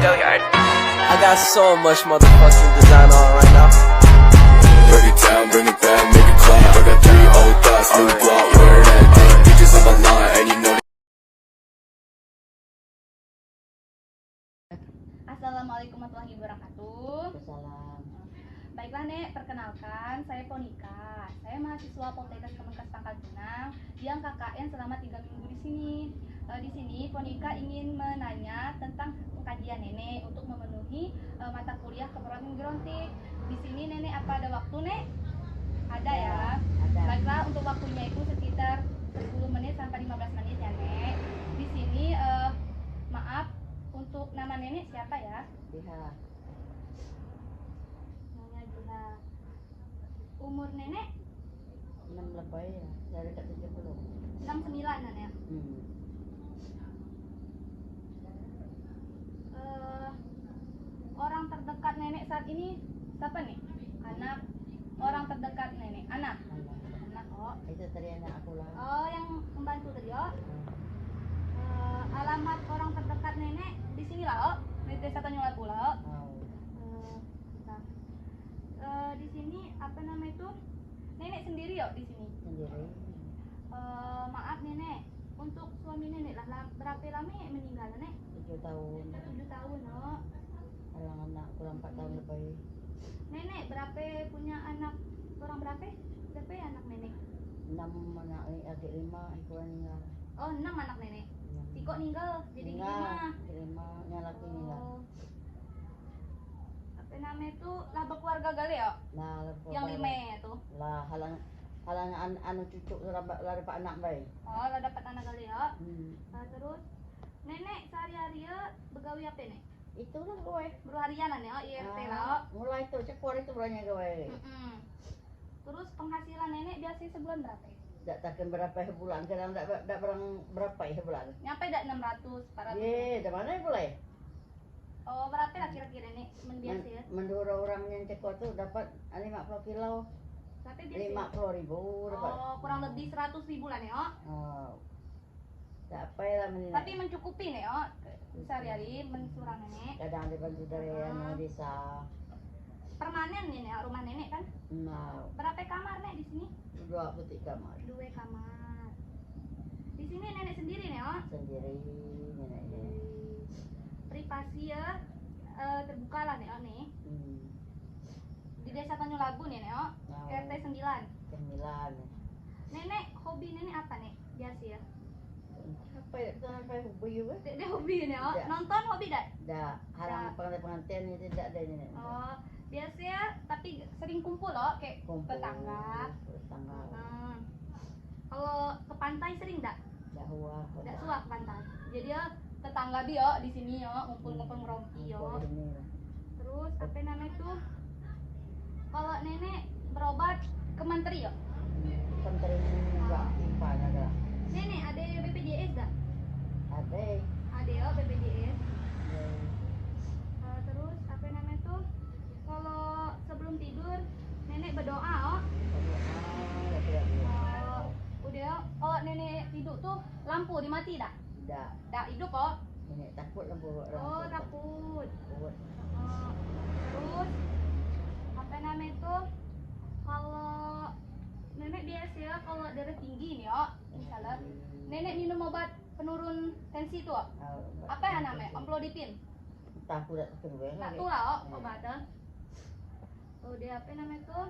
I got so much motherfucking design on right now. Break it down, bring it back, make it clap. I got 3 old thoughts, new block, where that thing. Bitches on my line, and you know. Assalamualaikum warahmatullahi wabarakatuh. Salam. Baiklah Nek, perkenalkan saya Ponika. Saya mahasiswa Poltekkes Kemenkes Pangkal Pinang yang KKN selama 3 minggu di sini. Di sini Ponika ingin menanya tentang pengkajian Nenek untuk memenuhi mata kuliah keperawatan gerontik. Di sini Nenek apa ada waktu Nek? Ada ya. Ada. Baiklah, untuk waktunya itu sekitar 10 menit sampai 15 menit ya Nek. Di sini maaf, untuk nama Nenek siapa ya? Biha. Namanya Biha. Umur Nenek 6 lebih ya. Dari dekat 70. 69 Nenek. Orang terdekat Nenek saat ini siapa nih? Anak. Orang terdekat Nenek. Anak. Anak oh. Itu tadi anak aku lah. Oh, yang membantu tadi oh. Alamat orang terdekat Nenek di sini lah oh. Di Desa Tanjung Labu lah oh. Di sini apa nama itu? Nenek sendiri ya di sini. Sendiri. Maaf Nenek, untuk suami Nenek lah berapa lama meninggal Nenek? 7 tahun. 7 tahun oh. Alang anak kurang 4 tahun lebih. Nenek berapa punya anak? Orang berapa? Berapa ya anak Nenek? 6 anak adik 5 aku meninggal. Oh, 6 anak Nenek. Tiko ninggal jadi 5. Yang laki meninggal. Apa namanya itu? Lah berkeluarga gale ya? Nah, Yang 5 itu. lah halang anu cucu lah dapat anak baik. Oh, lah dapat anak gale ya. Terus Nenek sehari-hari ya begawi apa Nek? Itulah gue. Berharianan ya, IRT lah. Mulai itu cekur itu banyak gue. Terus penghasilan Nenek biasanya sebulan berapa? Tak takkan berapa bulan, kadang tak berapa bulan. Nyampe dak 600, 400. Ye, dari mana boleh? Oh, berapa lah kira-kira Nek biasa ya? Menurut orang yang cekur tuh dapat 50 kilo. Berapa biasa? 50.000 dapat. Oh, kurang lebih 100.000 lah Nek. Oh. Tak apa lah menilai. Tapi mencukupi Nek, sehari-hari mensurang Nenek. Kadang dibantu dari anu desa. Permanen nih Nek, rumah Nenek kan? Nah, Berapa kamar Nek di sini? 2 butik kamar. 2 kamar. Di sini Nenek sendiri Nek, Sendiri neneknya. Privasi ya, terbuka lah Nek nih. Di Desa Tanjung Labu nih Nek, RT 9. 9. Nenek hobi Nenek apa Nek? Biasa ya. Apa ya? Sampai hobi juga. Dia hobi Nek, Tidak. nonton hobi dah. Dah, halang pengantin itu tidak ada nenek. Oh, biasa ya, tapi sering kumpul loh kayak tetangga. Tetangga. Kalau ke pantai sering dak? Dah huah. Dak suah ke pantai. Jadi ya tetangga dia di sini ya, ngumpul-ngumpul ngerompi ya. Terus apa namanya itu? Kalau Nenek berobat ke Menteri ya? Menteri enggak timpan ada. Nenek ada BPJS dak? Ada. Ada ya BPJS. Terus apa namanya itu? Kalau sebelum tidur Nenek berdoa oh. Udah, kalau Nenek tidur tuh lampu dimati dak? Tidak. Dak hidup oh. Nenek takut lampu. Oh, takut. Takut. Terus apa namanya itu? Kalau Nenek biasa ya kalau darah tinggi nih ya, misalnya Nenek minum obat penurun tensi tuh. Apa ya namanya? Amlodipin. Takut tak kedua. Tak tuh lah obatnya. Udah apa namanya itu?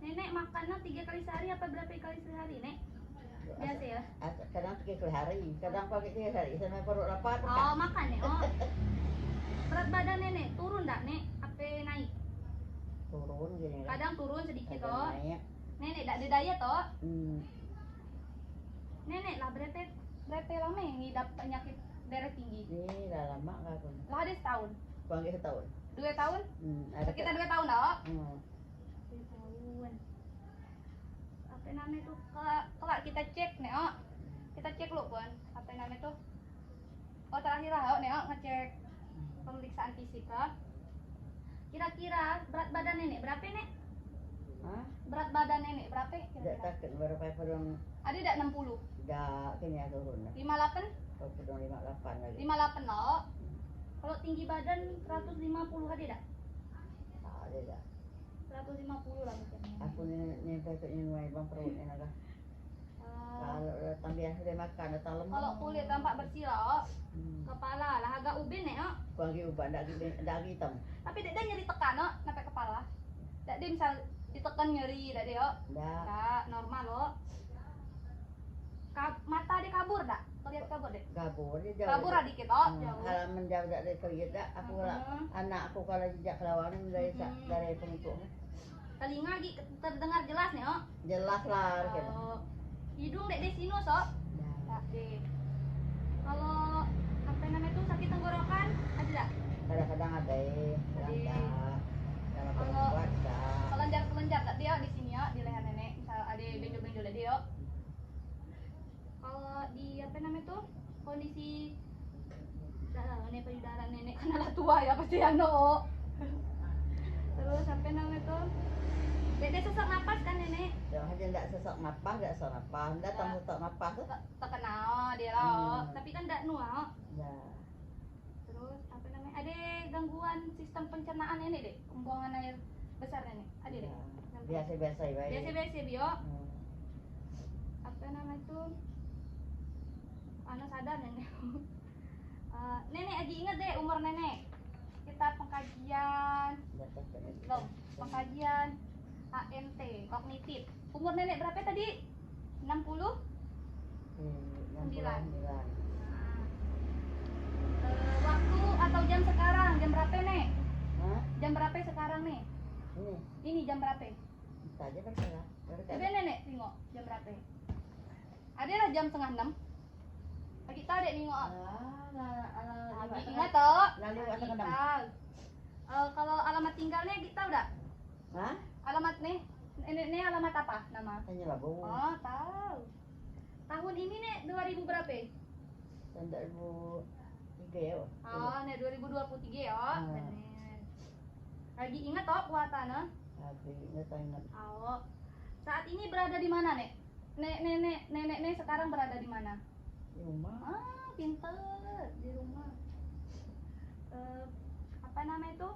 Nenek makannya 3 kali sehari apa berapa kali sehari Nek? Biasa ya? Kadang 3 kali hari, kadang pakai 3 hari, sampai perut lapar. Oh, makan Nek. Oh. Berat badan Nenek turun enggak Nek? Apa naik? Turun gini. Kadang turun sedikit Kadang toh. naik. Nenek enggak ada diet toh? Nenek lah berapa lama yang ngidap penyakit darah tinggi? Ini dah lama enggak aku. Lah ada setahun. Panggil setahun. 2 tahun? Sekitar 2 tahun toh? 2 tahun. Apa namanya itu? Kalau kita cek nih, kita cek lu pun. Apa namanya itu? Oh terakhir lah, nih, ngecek pemeriksaan fisik. Kira-kira berat badan Nenek berapa Nek? Hah? Berat badan Nenek berapa Tidak kira-kira? takut berapa pedang. Ada tidak 60? Dah kini turun. 58? Kau pedang 58 lagi. 58 loh. Kalau tinggi badan 150 ada dah? Ada dah. 150 lah mungkin. Aku ni peknya nuai bang perut ni naga. Kalau datang biasa dia makan datang lemah. Kalau kulit tampak bersih lah, Hmm. kepala lah agak ubin nih, Kau lagi ubah dak hitam. tapi dia nyeri tekan, sampai kepala. Dak dia misal ditekan nyeri, dak dia, Dak. dak normal loh. Mata dia kabur dak? Lihat kabur deh. Gabur dia jauh. Kabur lah dikit, jauh. Halaman jauh dak dari kerja dak. Aku kalau anak aku kalau jejak lawan dari dari pengikut. Telinga lagi terdengar jelas nih, Jelas lah kan. Kalau hidung dek deh sinus, dak deh. Kalau apa namanya tuh sakit tenggorokan ada dak? Kadang-kadang ada kadang tak. Kalau perempuan tak. Kelenjar tak dia di sini ya, di leher nenek. Misal ada benjol-benjol ada dia. Kalau di apa namanya tuh kondisi nenek payudara nenek karena lah tua ya pasti ano. Terus apa namanya tuh? Dede sesak napas kan nenek? Dia aja ndak sesak napas, ndak sesak napas. Datang sesak napas tuh. Terkenal dia lah, tapi kan ndak nua. Dah. Terus apa namanya? Ada gangguan sistem pencernaan nenek deh, pembuangan air besar nenek. Ada deh. Biasa-biasa ya. Biasa-biasa bio. Apa namanya tuh? Anak sadar nenek. Nenek lagi inget deh umur nenek. Kita pengkajian, belum? Pengkajian ANT, kognitif. Umur nenek berapa tadi? 60? 9. Waktu atau jam sekarang, jam berapa nek? Hah? Jam berapa sekarang nih? Ini. Ini jam berapa? Saja bersalah. Coba nenek tengok jam berapa? Ada lah jam 5:30. Lagi tahu dek nengok. Lagi ingat toh? Lalu Lagi kata tahu. Kalau alamat tinggalnya kita tahu dak? Hah? Alamat nih? Ini alamat apa nama? Tanya lah bu. Oh tahu. Tahun ini nek 2000 berapa? Tahun 2003 ya. Oh nek 2023 ya. Bener. Lagi ingat toh puasana? Habis ingat. Oh. Saat ini berada di mana nek? Nenek sekarang berada di mana? Di rumah. Ah, pinter di rumah. Apa namanya itu?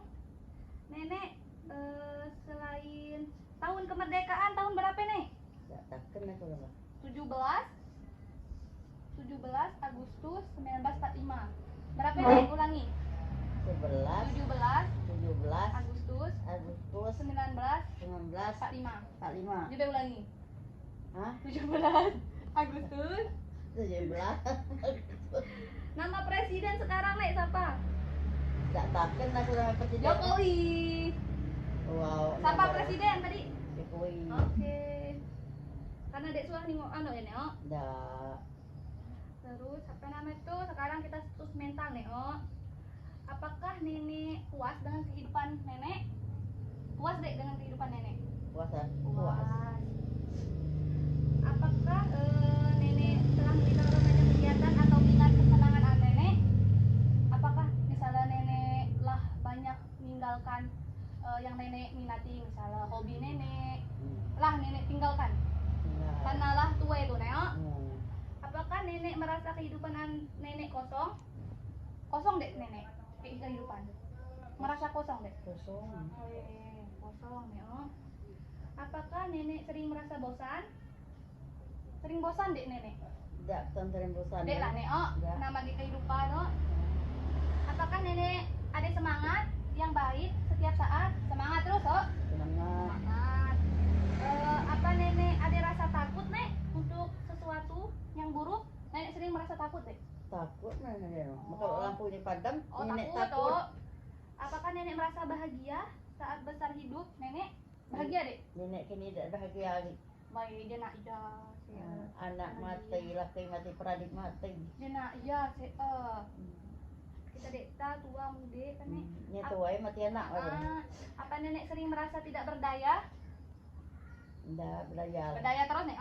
Nenek selain tahun kemerdekaan tahun berapa nih? Tak takkan aku lah. 17 Agustus 1945. Berapa nih? Ulangi. 11 17 Agustus 1945. 1945. Coba ulangi. Hah? 17 Agustus. 17. Nama presiden sekarang nih siapa? Tak takkan aku nama presiden. Jokowi. Wow. Siapa presiden tadi? Jokowi. Oke. Karena dek suah nengok ya Neo. Dah. Terus apa namanya tuh? Sekarang kita status mental Neo. Apakah nenek puas dengan kehidupan nenek? Puas dek dengan kehidupan nenek? Puasa. Puas. Apakah nenek telah meninggalkan banyak kegiatan atau minat kesenangan nenek? Apakah misalnya nenek lah banyak meninggalkan yang nenek minati, misalnya hobi nenek lah nenek tinggalkan karena lah tua itu Neo. Apakah nenek merasa kehidupan nenek kosong? Kosong dek nenek kehidupan merasa kosong dek? Kosong. Kosong Neo. Apakah nenek sering merasa bosan? Sering bosan dek nenek? Tak tentang bosan. Dek lah Neo, nama di kehidupan no. Apakah nenek ada semangat yang baik setiap saat? Semangat terus Semangat. Semangat. Apa nenek ada rasa takut nek untuk sesuatu yang buruk? Nenek sering merasa takut dek? Takut mana dia? Maka lampunya padam, Oh nenek takut takut. oh. Apakah nenek merasa bahagia saat besar hidup? Nenek bahagia dek? Nenek kini tak bahagia. Baik dia nak ijaz. Anak mati, laki mati, peradik mati. Dia nak ijaz. Kita dek tua muda kan nek. Ni tua mati anak apa? Apa nenek sering merasa tidak berdaya? Dah belajar. Berdaya terus nek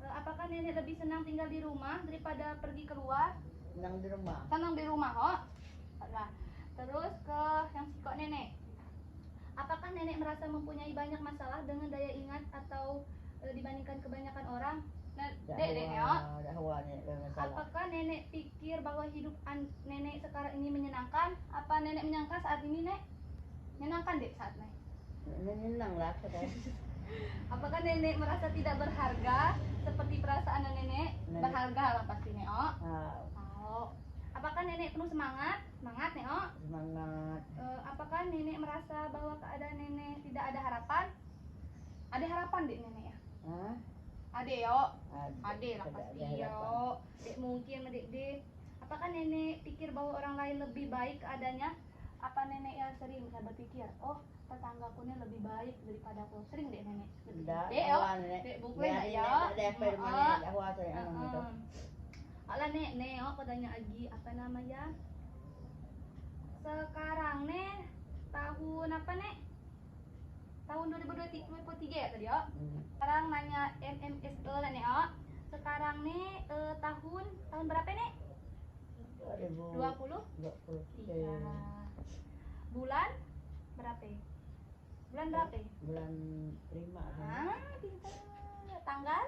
apakah nenek lebih senang tinggal di rumah daripada pergi keluar? Senang di rumah. Senang di rumah Lah. Terus ke yang sikok nenek. Apakah nenek merasa mempunyai banyak masalah dengan daya ingat atau dibandingkan kebanyakan orang? Dek Neo, Dah hawa nenek bermasalah. apakah nenek pikir bahwa hidup nenek sekarang ini menyenangkan? Apa nenek menyangka saat ini nek menyenangkan dek saat ini? Menyenang lah katanya. Apakah nenek merasa tidak berharga seperti perasaan nenek? Berharga lah pasti Neo. Oh. Apakah nenek penuh semangat? Semangat Neo. Semangat. Apakah nenek merasa bahwa keadaan nenek tidak ada harapan? Ada harapan dek nenek ya? Hah? Ade yo. Ada. Ade lah Ada pasti harapan. yo. Dek mungkin dek. Apakah nenek pikir bahwa orang lain lebih baik keadaannya? Apa nenek ya sering bisa berpikir, oh tetanggaku ini lebih baik daripada aku? Sering dek nenek. Dah Dek yo. hawa nenek. Dek bukan Biar ya. nenek ada apa di mana dah hawa saya anak itu. Alah nek, oh aku tanya lagi apa namanya? Sekarang nek tahun apa nek? Tahun 2023 ya tadi ya? Sekarang nanya MMSE lah nek ya. Sekarang nih tahun berapa nek? 20? 2023. Iya. Bulan berapa? Bulan berapa? Bulan 5 Pintar. Tanggal?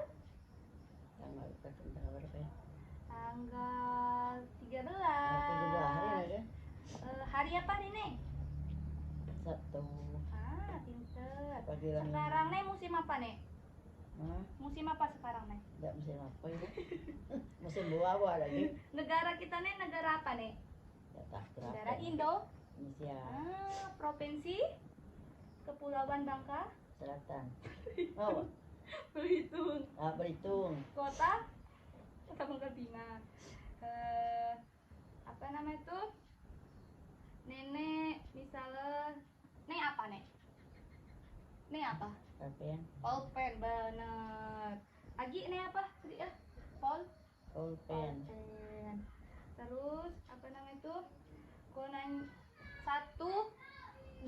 Tanggal berapa ya? Tanggal 13. 17 hari aja. Hari apa hari nek? Sabtu. Pinter. Pagi lah. Sekarang nih musim apa nek? Hah? Musim apa sekarang nek? Enggak musim apa ini? Musim buah lagi. Negara kita nih negara apa nek? Ya tak Negara berapa. Indo. Indonesia Provinsi Kepulauan Bangka. Selatan. Oh, Belitung. Belitung. Kota Bangka Pinang. Apa namanya tuh? Nenek misalnya nek apa nek? Nek apa? Apa Polpen bener. Agi nek apa? Tadi ya? Polpen. Terus apa namanya tuh? Konan 1 2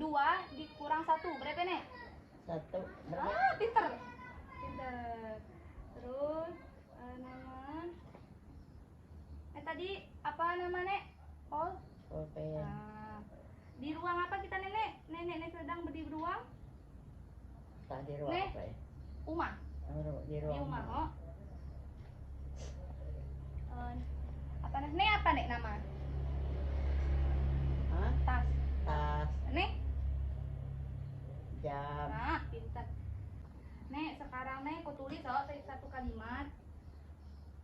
dikurang 1 berapa nek? 1 berapa? Pinter. Terus nama tadi apa nama nek? Polpen. Di ruang apa kita nenek? Nenek sedang di ruang Tak di ruang Nek. apa ya? rumah. Di Di ruang rumah, oh. Apa nek apa nek nama? Hah? Tas. Tas, Nek? jam. Nah, pintar. Nek, sekarang nek aku tulis satu kalimat.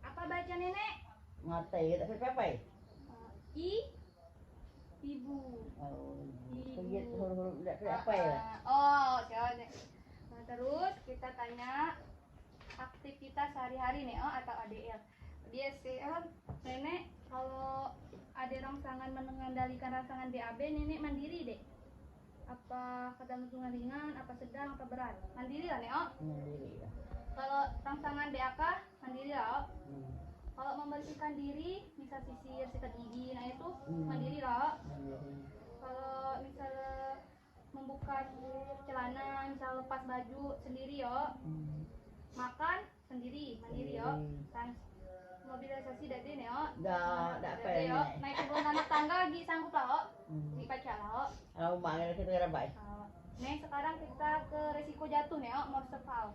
Apa baca nenek? Mati tapi apa ya? Ibu. Oh, Ibu. lihat huruf apa ya? Siapa nek? Nah, terus kita tanya aktivitas sehari-hari nih, atau ADL. Biasanya nenek kalau ada rangsangan mengendalikan rangsangan DAB, nenek mandiri deh. Apa ketergantungan ringan, apa sedang, apa berat? Mandiri lah nih, Mandiri ya. Kalau rangsangan DAK mandiri lah. Hmm. Kalau membersihkan diri, misal sisir, sikat gigi, nah itu Hmm. mandiri lah. Mandiri. Kalau misalnya membuka celana, misal lepas baju sendiri ya. Makan sendiri, mandiri ya. Mobilisasi dari nih ya. Dah apa Dari ya? ya. Naik turun anak tangga lagi sanggup lah, di pacar lah. Kalau manggil kita kira baik. Nih sekarang kita ke resiko jatuh nih, Morseval.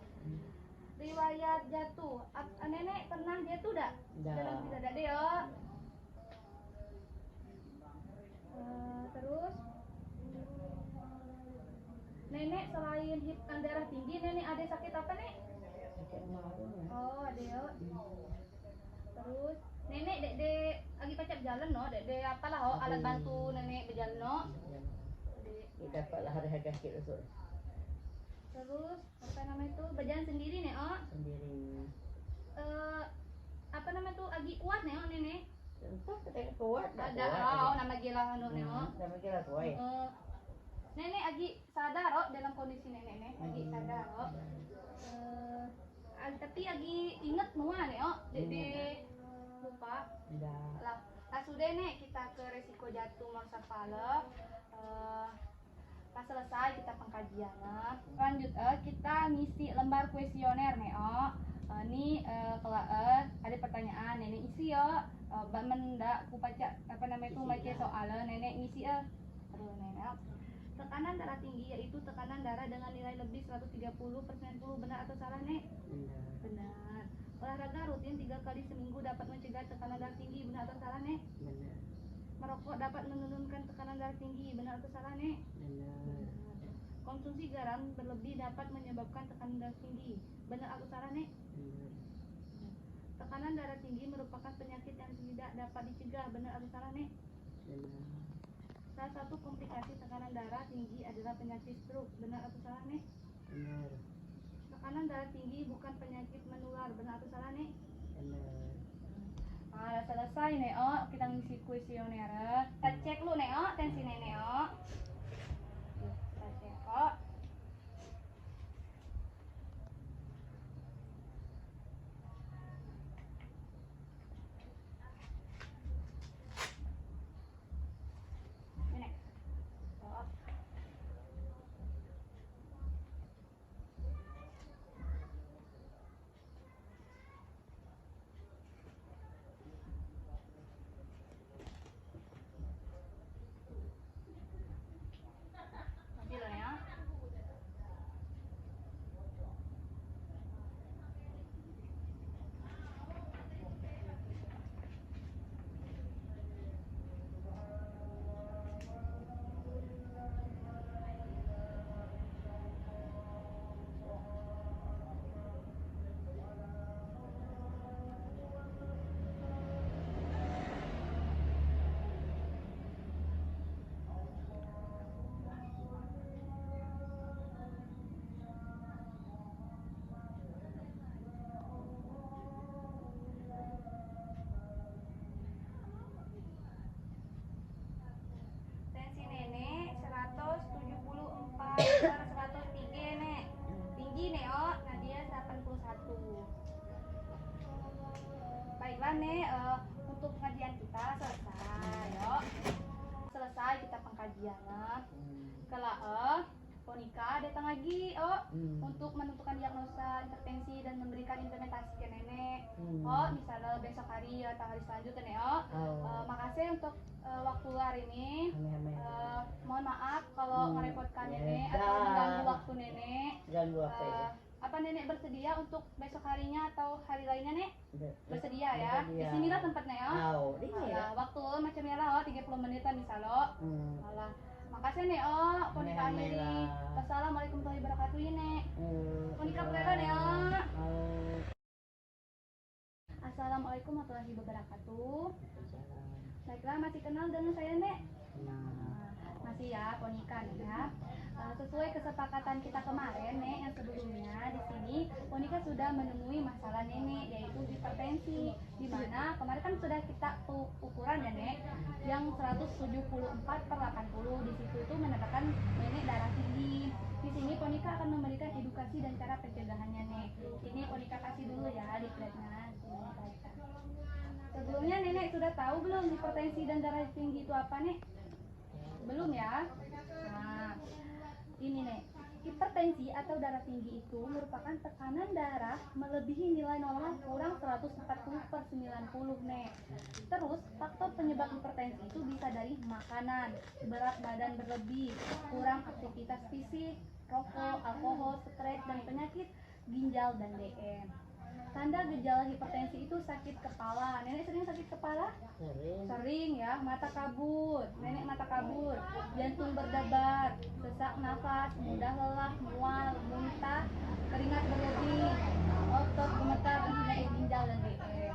Riwayat jatuh. Nenek pernah jatuh dak? Dalam tidak ada deh ya. Terus nenek selain hitam darah tinggi, nenek ada sakit apa nek? Sakit malu ya. Oh ada ya. Terus nenek dek lagi pacak jalan no, dek apalah alat bantu nenek berjalan no. Dia dapatlah harga sikit usut. Terus apa namanya itu berjalan sendiri nek Sendiri. Apa namanya tuh lagi kuat nek nenek? Tentu ketika kuat. Ada nama gila anu nek. Nama kira kuat. Nenek lagi sadar dalam kondisi nenek lagi sadar tapi lagi inget semua nek dek lupa lah sudah nek kita ke resiko jatuh Morseval. Pas selesai kita pengkajian lanjut kita ngisi lembar kuesioner nek ini kalau ada pertanyaan nenek isi ya mendak ku baca apa namanya itu baca soal nenek ngisi nenek. Tekanan darah tinggi yaitu tekanan darah dengan nilai lebih 130/90 benar atau salah nek? Benar. Olahraga rutin 3 kali seminggu dapat mencegah tekanan darah tinggi, benar atau salah nek? Benar. Merokok dapat menurunkan tekanan darah tinggi, benar atau salah nek? Benar. Konsumsi garam berlebih dapat menyebabkan tekanan darah tinggi, benar atau salah nek? Benar. Tekanan darah tinggi merupakan penyakit yang tidak dapat dicegah, benar atau salah nek? Benar. Salah satu komplikasi tekanan darah tinggi adalah penyakit stroke, benar atau salah nek? Benar. Tekanan darah tinggi bukan penyakit menular, benar atau salah nek? Benar. Udah selesai Neo, kita ngisi kuesioner. Kita cek lu Neo, tensi Neo. Kita cek kok. Ini. Oh. Nanti lo Neo. Tensi nenek 174/103 nek. Tinggi Neo, Nadia 81. Baiklah nek, untuk pengajian kita selesai yo. Selesai kita pengkajian. Kalau Ponika datang lagi untuk menentukan diagnosa, intervensi dan memberikan implementasi ke nenek. Misalnya besok hari atau hari selanjutnya Neo. Makasih untuk waktu hari ini. Mohon maaf kalau merepotkan nenek atau mengganggu waktu nenek. Ganggu apa itu? Apa nenek bersedia untuk besok harinya atau hari lainnya nek? Bersedia ya. Di Bersedia. sinilah tempat Neo. Ini ya. Waktu macamnya lah 30 menitan misalnya. Alah. Makasih Neo, Ponika akhiri. Wassalamualaikum warahmatullahi wabarakatuh ya nek. Ponika pula Neo. Assalamualaikum warahmatullahi wabarakatuh. Baiklah, masih kenal dengan saya nek? Masih ya, Ponika nih ya. Sesuai kesepakatan kita kemarin nek yang sebelumnya di sini Ponika sudah menemui masalah nenek yaitu hipertensi, di mana kemarin kan sudah kita ukuran ya nek yang 174/80. Di situ itu menandakan nenek darah tinggi. Di sini Ponika akan memberikan edukasi dan cara pencegahannya nek. Ini Ponika kasih dulu ya di plate-nya. Sebelumnya nenek sudah tahu belum hipertensi dan darah tinggi itu apa nek? Belum ya? Nah, ini nek, hipertensi atau darah tinggi itu merupakan tekanan darah melebihi nilai normal kurang 140/90 nek. Terus faktor penyebab hipertensi itu bisa dari makanan, berat badan berlebih, kurang aktivitas fisik, rokok, alkohol, stres, dan penyakit ginjal dan DM. Tanda gejala hipertensi itu sakit kepala. Nenek sering sakit kepala? Sering ya. Mata kabur. Nenek mata kabur. Jantung berdebar. Sesak nafas. Mudah lelah, mual, muntah, keringat berlebih, otot gemetar, penyakit ginjal dan DM.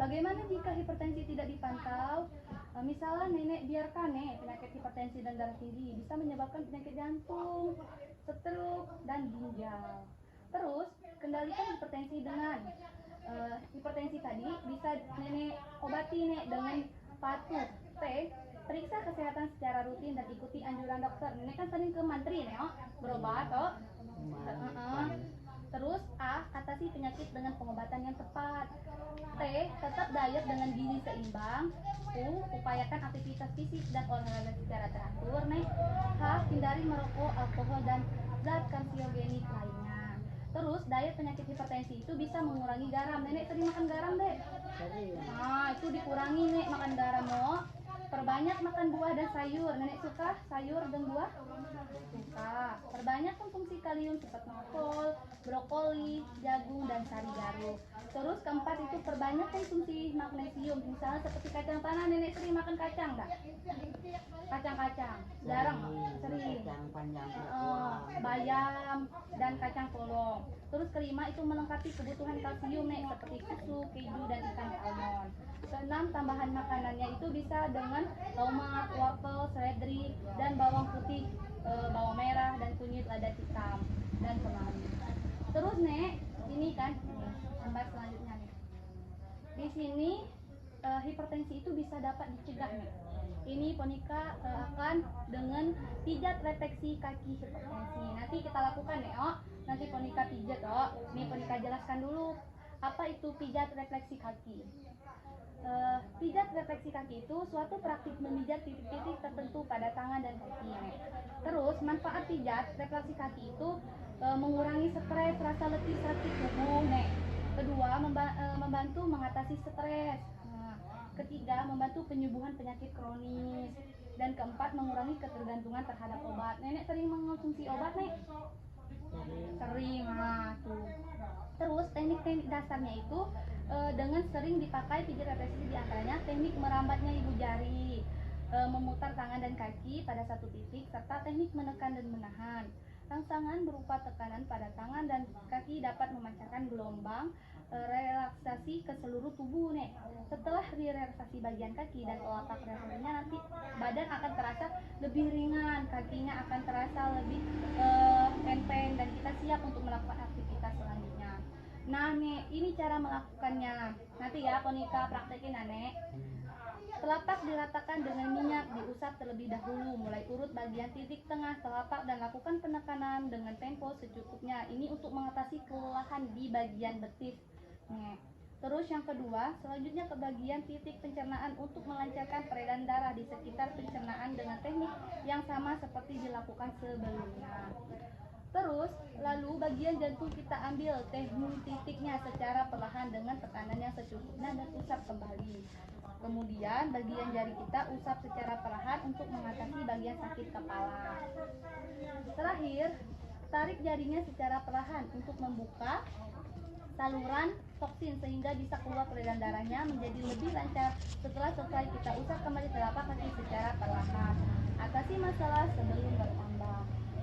Bagaimana jika hipertensi tidak dipantau? Misalnya nenek biarkan penyakit hipertensi dan darah tinggi bisa menyebabkan penyakit jantung, stroke, dan ginjal. Terus kendalikan hipertensi dengan hipertensi tadi bisa nenek obati dengan patuh. Periksa kesehatan secara rutin dan ikuti anjuran dokter. Nenek kan sering ke mantri berobat Terus atasi penyakit dengan pengobatan yang tepat. Tetap diet dengan gizi seimbang. Upayakan aktivitas fisik dan olahraga secara teratur. Hindari merokok, alkohol, dan zat kansiogenik lainnya. Terus diet penyakit hipertensi itu bisa mengurangi garam. Nenek sering makan garam deh. Nah itu dikurangi nek makan garam Perbanyak Perbanyak makan buah dan sayur. Nenek suka sayur dan buah? Suka. Perbanyak konsumsi kalium seperti kol, brokoli, jagung, dan sari garut. Terus keempat itu perbanyak konsumsi magnesium. Misalnya seperti kacang tanah. Nenek sering makan kacang enggak? Kacang-kacang. Jarang, sering. Kacang panjang. Bayam dan kacang polong. Terus kelima itu melengkapi kebutuhan kalsium nek seperti susu, keju, dan ikan salmon. Keenam, tambahan makanannya itu bisa dengan tomat, wortel, seledri, dan bawang putih, bawang merah, dan kunyit lada hitam, dan semari. Terus nek, ini kan lembar selanjutnya nih. Di sini hipertensi itu bisa dapat dicegah nih. Ini Ponika akan dengan pijat refleksi kaki hipertensi. Nanti kita lakukan nih, nanti Ponika pijat, Nih Ponika jelaskan dulu apa itu pijat refleksi kaki. Pijat refleksi kaki itu suatu praktik memijat titik-titik tertentu pada tangan dan kaki. Terus manfaat pijat refleksi kaki itu mengurangi stres, rasa letih, sakit tubuh. Kedua, membantu mengatasi stres. Ketiga, membantu penyembuhan penyakit kronis. Dan keempat, mengurangi ketergantungan terhadap obat. Nenek sering mengonsumsi obat, Nek? Sering, tuh. Terus teknik-teknik dasarnya itu dengan sering dipakai pijat refleksi diantaranya teknik merambatnya ibu jari, memutar tangan dan kaki pada satu titik, serta teknik menekan dan menahan. Rangsangan berupa tekanan pada tangan dan kaki dapat memancarkan gelombang relaksasi ke seluruh tubuh, Nek. Setelah direlaksasi bagian kaki dan telapak lehernya, nanti badan akan terasa lebih ringan, kakinya akan terasa lebih enteng, dan kita siap untuk melakukan aktivitas selanjutnya. Nah, Nek, ini cara melakukannya. Nanti ya, Ponika praktekin, Nek. Telapak diratakan dengan minyak, diusap terlebih dahulu, mulai urut bagian titik tengah telapak dan lakukan penekanan dengan tempo secukupnya. Ini untuk mengatasi kelelahan di bagian betis. Terus yang kedua, selanjutnya ke bagian titik pencernaan untuk melancarkan peredaran darah di sekitar pencernaan dengan teknik yang sama seperti dilakukan sebelumnya. Terus, lalu bagian jantung kita ambil teknik titiknya secara perlahan dengan tekanan yang secukupnya dan usap kembali. Kemudian bagian jari kita usap secara perlahan untuk mengatasi bagian sakit kepala. Terakhir, tarik jarinya secara perlahan untuk membuka saluran toksin sehingga bisa keluar peredaran darahnya menjadi lebih lancar. Setelah selesai, kita usap kembali telapak kaki secara perlahan. Atasi masalah sebelum bertambah.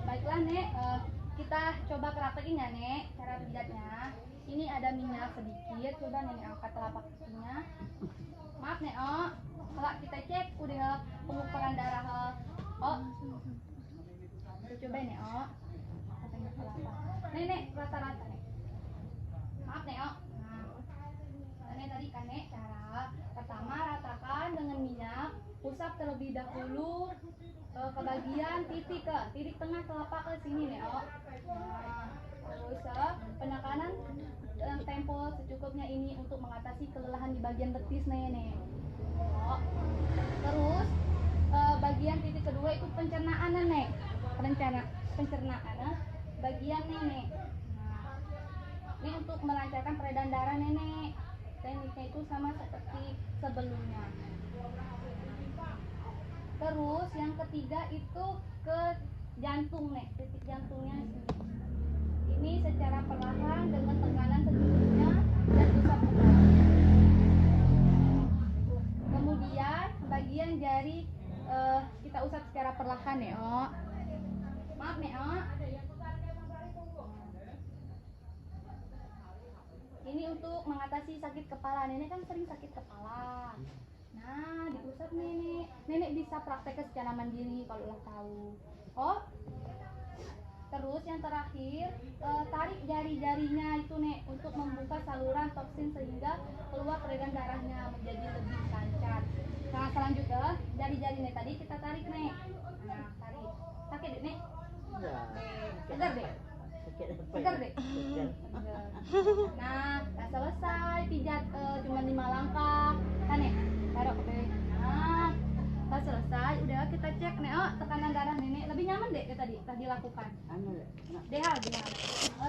Baiklah, Nek, kita coba praktekin ya, Nek, cara pijatnya. Ini ada minyak sedikit, coba Nenek angkat telapak kakinya. Maaf, Nek, kalau kita cek udah pengukuran darah, kita coba, Nek, katanya telapak. Nenek rata-rata, Nek. Maaf, Nek, Nenek tadi kan, Nek, cara pertama ratakan dengan minyak, usap terlebih dahulu ke bagian titik tengah telapak ke sini, Nek. Terus penekanan dalam tempo secukupnya ini untuk mengatasi kelelahan di bagian betis, Nenek. Terus bagian titik kedua itu pencernaan, Nenek. Pencernaan bagian Nenek. Ini untuk melancarkan peredaran darah, Nenek. Tekniknya itu sama seperti sebelumnya. Terus yang ketiga itu ke jantung, Nek. Titik jantungnya sini. Ini secara perlahan dengan tekanan secukupnya dan usap kembali. Kemudian bagian jari kita usap secara perlahan, Nek. Maaf, Nek. Ini untuk mengatasi sakit kepala. Nenek kan sering sakit kepala. Nah, diusap Nenek. Nenek bisa prakteknya secara mandiri kalau udah tahu. Terus yang terakhir, tarik jari-jarinya itu, Nek, untuk membuka saluran toksin sehingga keluar peredaran darahnya menjadi lebih lancar. Nah, selanjutnya jari-jari Nek tadi kita tarik, Nek. Nah, tarik. Sakit deh, Nek? Segar deh. Segar deh. Nah, selesai pijat cuma 5 langkah. Kan, Nek? Taruh deh. Nah, pas selesai, udah kita cek, Nek, tekanan darah Nenek lebih nyaman deh tadi dilakukan. Deha.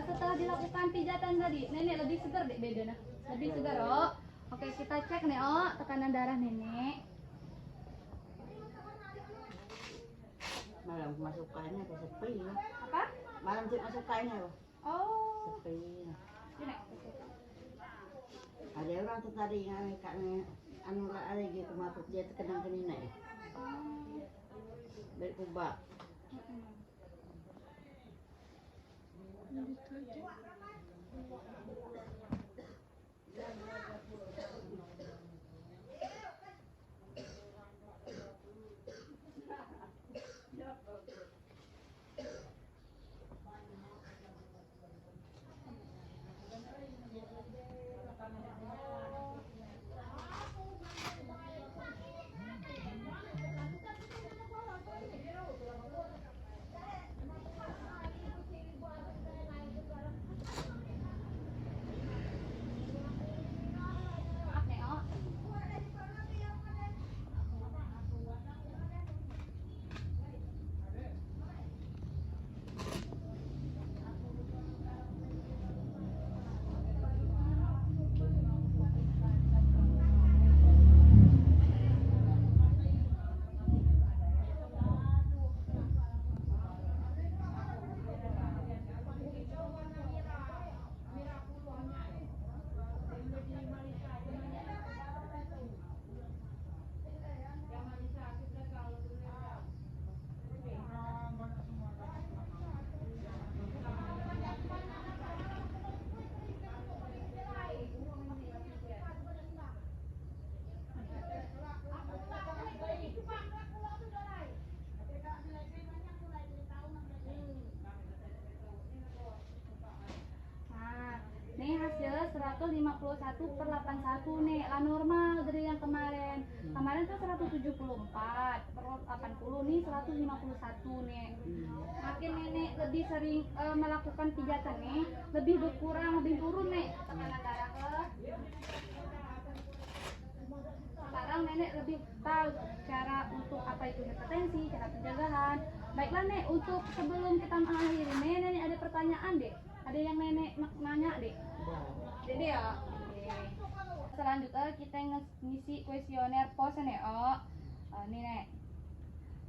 Setelah dilakukan pijatan tadi, Nenek lebih segar deh, beda nah. Lebih segar, Oke, kita cek, Nek, tekanan darah Nenek. malam masuk kainnya ada sepi. Apa? Malam sih masuk kainnya loh. Oh, Sepi. ini. Ada orang tuh tadi yang kami anu lah ada gitu masuk dia terkenang ke nina. Dari kubak. Maaf nih, oh. Nah, nih hasil 151/81 nih, lah normal dari yang kemarin. Kemarin tuh 174 per 80 nih 151 nih. Makin nenek lebih sering melakukan pijatan nih, lebih berkurang, lebih turun nih tekanan darah ke. Sekarang nenek lebih tahu cara untuk apa itu hipertensi, cara pencegahan. Baiklah nek, untuk sebelum kita mengakhiri nih, nenek ada pertanyaan deh. Ada yang nenek nanya deh. Jadi ya. Selanjutnya kita ngisi kuesioner pos nih, oh. Nih nek.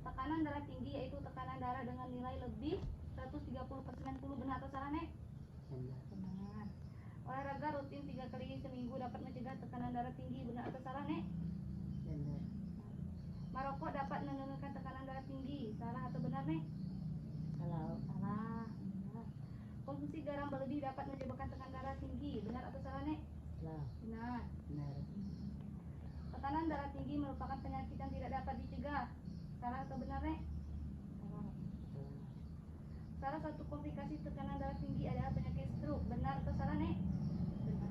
Tekanan darah tinggi yaitu tekanan darah dengan nilai lebih 130/90, benar atau salah nek? Benar. Olahraga rutin 3 kali seminggu dapat mencegah tekanan darah tinggi, benar atau salah nek? Benar. Merokok dapat menurunkan tekanan darah tinggi, salah atau benar nek? Kalau Salah. Benar. Konsumsi garam berlebih dapat menyebabkan tekanan darah tinggi, benar atau salah nek? lah Benar. benar. Tekanan darah tinggi merupakan penyakit yang tidak dapat dicegah, salah atau benar nek? Salah. Salah satu komplikasi tekanan darah tinggi adalah penyakit stroke, benar atau salah nek? Benar.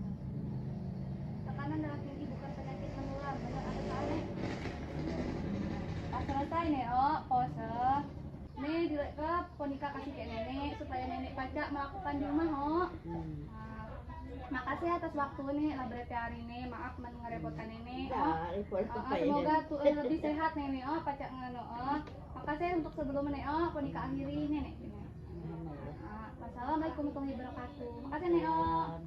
Tekanan darah tinggi bukan penyakit menular, benar atau salah nek? Pas selesai nih, oh pose. Nih direkap, Ponika kasih ke nenek supaya nenek pacak melakukan di rumah, oh. Nah, makasih atas waktu nih lah berarti hari ini, maaf ngerepotkan nenek, oh. Semoga tuh lebih sehat nenek, oh pacak ngano, oh. Makasih untuk sebelum nenek, oh Ponika akhiri nenek. Assalamualaikum warahmatullahi wabarakatuh. Makasih nek, oh.